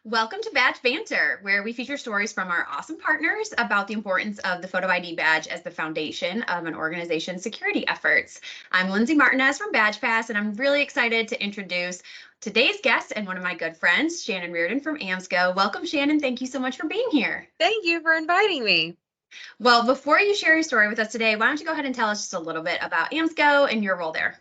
Welcome to Badge Banter, where we feature stories from our awesome partners about the importance of the photo ID badge as the foundation of an organization's security efforts. I'm Lindsay Martinez from Badge Pass, and I'm really excited to introduce today's guest and one of my good friends, Shannon Riordan from AAMSCO. Welcome, Shannon. Thank you so much for being here. Thank you for inviting me. Well, before you share your story with us today, why don't you go ahead and tell us just a little bit about AAMSCO and your role there?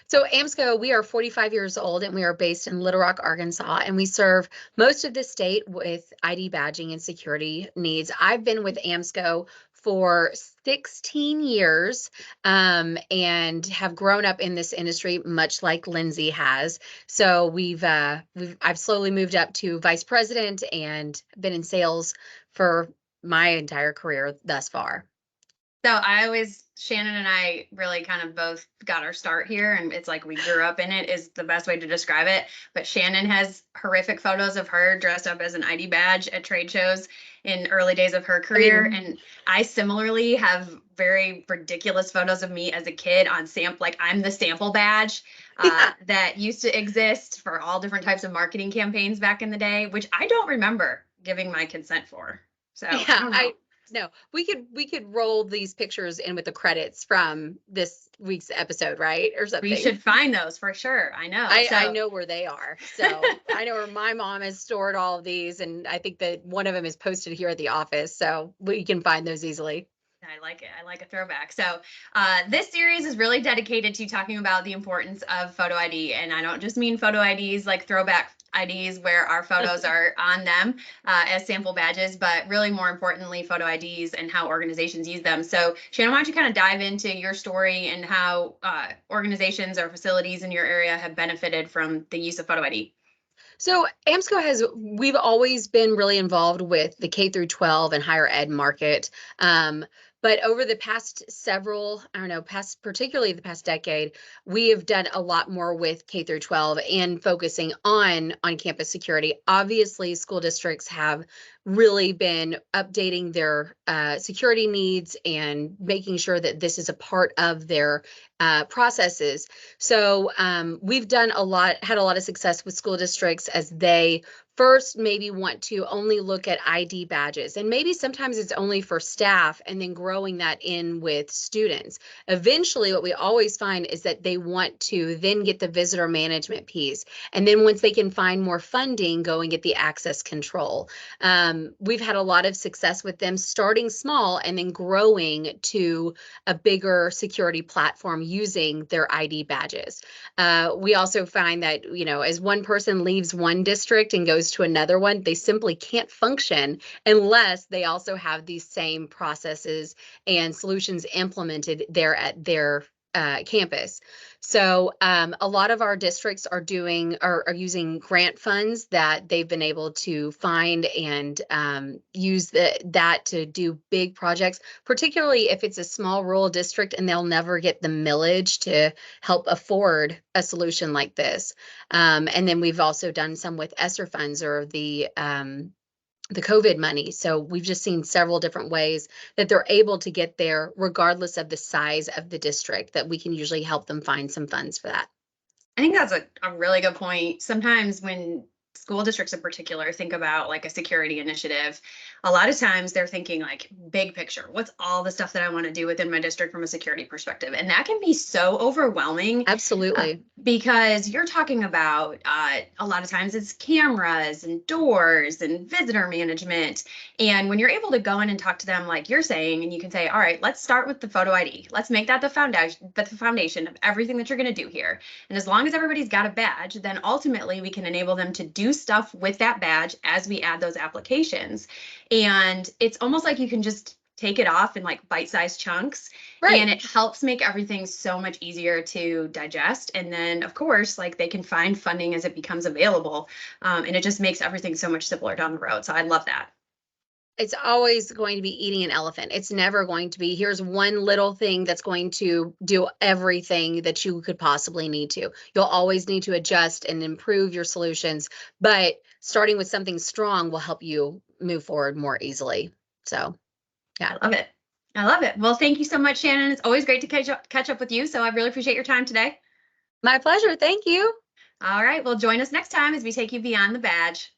So AAMSCO, we are 45 years old and we are based in Little Rock, Arkansas, and we serve most of the state with ID badging and security needs. I've been with AAMSCO for 16 years and have grown up in this industry much like Lindsay has. So I've slowly moved up to vice president and been in sales for my entire career thus far. So Shannon and I really kind of both got our start here, and it's like we grew up in it is the best way to describe it. But Shannon has horrific photos of her dressed up as an ID badge at trade shows in early days of her career. And I similarly have very ridiculous photos of me as a kid on like I'm the sample badge that used to exist for all different types of marketing campaigns back in the day, which I don't remember giving my consent for. So Yeah, I don't know. No, we could roll these pictures in with the credits from this week's episode, right? Or something. We should find those for sure. I know. I know where they are. So I know where my mom has stored all of these, and I think that one of them is posted here at the office, so we can find those easily. I like it. I like a throwback. So this series is really dedicated to talking about the importance of photo ID. And I don't just mean photo IDs like throwback IDs where our photos are on them as sample badges, but really more importantly, photo IDs and how organizations use them. So Shannon, why don't you kind of dive into your story and how organizations or facilities in your area have benefited from the use of photo ID? So we've always been really involved with the K through 12 and higher ed market. But over the past particularly the past decade, we have done a lot more with K through 12 and focusing on campus security. Obviously, school districts have really been updating their security needs and making sure that this is a part of their processes. So we've had a lot of success with school districts as they first maybe want to only look at ID badges, and maybe sometimes it's only for staff, and then growing that in with students. Eventually, what we always find is that they want to then get the visitor management piece, and then once they can find more funding, go and get the access control. We've had a lot of success with them starting small and then growing to a bigger security platform using their ID badges. We also find that, as one person leaves one district and goes to another one, they simply can't function unless they also have these same processes and solutions implemented there at their campus. So a lot of our districts are using grant funds that they've been able to find and use that to do big projects, particularly if it's a small rural district and they'll never get the millage to help afford a solution like this. And then we've also done some with ESSER funds or the COVID money. So we've just seen several different ways that they're able to get there regardless of the size of the district, that we can usually help them find some funds for that. I think that's a really good point. Sometimes when school districts in particular think about like a security initiative, a lot of times they're thinking like big picture, what's all the stuff that I want to do within my district from a security perspective? And that can be so overwhelming. Absolutely. Because you're talking about a lot of times it's cameras and doors and visitor management. And when you're able to go in and talk to them like you're saying, and you can say, all right, let's start with the photo ID. Let's make that the foundation of everything that you're going to do here. And as long as everybody's got a badge, then ultimately we can enable them to do stuff with that badge as we add those applications. And it's almost like you can just take it off in like bite-sized chunks. Right. And it helps make everything so much easier to digest. And then of course, like they can find funding as it becomes available. And it just makes everything so much simpler down the road. So I love that. It's always going to be eating an elephant. It's never going to be, here's one little thing that's going to do everything that you could possibly need to. You'll always need to adjust and improve your solutions, but starting with something strong will help you move forward more easily. So, yeah. I love it. I love it. Well, thank you so much, Shannon. It's always great to catch up with you. So I really appreciate your time today. My pleasure. Thank you. All right. Well, join us next time as we take you beyond the badge.